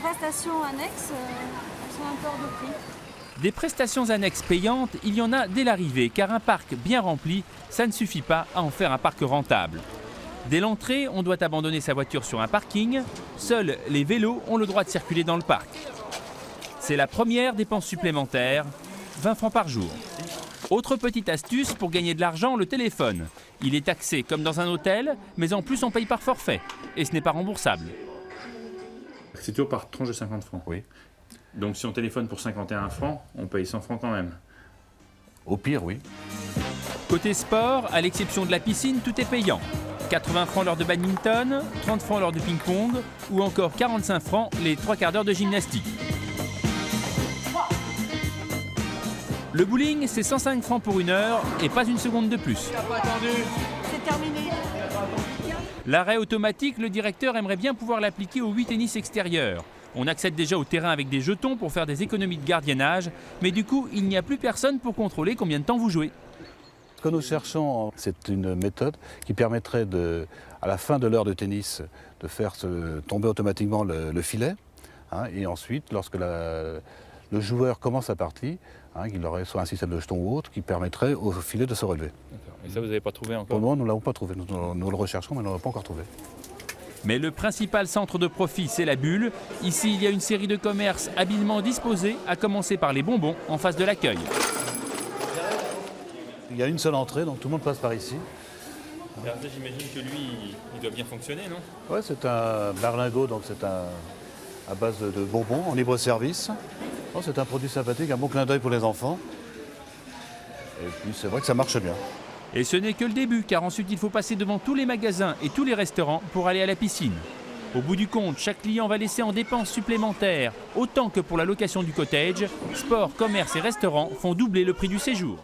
prestations annexes sont encore de prix. Des prestations annexes payantes, il y en a dès l'arrivée, car un parc bien rempli, ça ne suffit pas à en faire un parc rentable. Dès l'entrée, on doit abandonner sa voiture sur un parking. Seuls les vélos ont le droit de circuler dans le parc. C'est la première dépense supplémentaire, 20 francs par jour. Autre petite astuce pour gagner de l'argent, le téléphone. Il est taxé comme dans un hôtel, mais en plus on paye par forfait. Et ce n'est pas remboursable. C'est toujours par tranche de 50 francs. Oui. Donc si on téléphone pour 51 francs, on paye 100 francs quand même. Au pire, oui. Côté sport, à l'exception de la piscine, tout est payant. 80 francs l'heure de badminton, 30 francs l'heure de ping-pong ou encore 45 francs les 3 quarts d'heure de gymnastique. Le bowling, c'est 105 francs pour 1 heure et pas une seconde de plus. C'est terminé. L'arrêt automatique, le directeur aimerait bien pouvoir l'appliquer au 8 tennis extérieur. On accède déjà au terrain avec des jetons pour faire des économies de gardiennage, mais du coup, il n'y a plus personne pour contrôler combien de temps vous jouez. Ce que nous cherchons, c'est une méthode qui permettrait, à la fin de l'heure de tennis, de faire tomber automatiquement le filet. Et ensuite, lorsque le joueur commence sa partie, qu'il aurait soit un système de jetons ou autre qui permettrait au filet de se relever. Et ça, vous n'avez pas trouvé encore? Pour le moment, nous ne l'avons pas trouvé. Nous le recherchons, mais nous ne l'avons pas encore trouvé. Mais le principal centre de profit, c'est la bulle. Ici, il y a une série de commerces habilement disposés, à commencer par les bonbons en face de l'accueil. Il y a une seule entrée, donc tout le monde passe par ici. J'imagine que lui, il doit bien fonctionner, non? Ouais, c'est un berlingot, donc c'est à base de bonbons en libre service. Oh, c'est un produit sympathique, un bon clin d'œil pour les enfants. Et puis c'est vrai que ça marche bien. Et ce n'est que le début, car ensuite il faut passer devant tous les magasins et tous les restaurants pour aller à la piscine. Au bout du compte, chaque client va laisser en dépenses supplémentaires, autant que pour la location du cottage. Sport, commerce et restaurants font doubler le prix du séjour.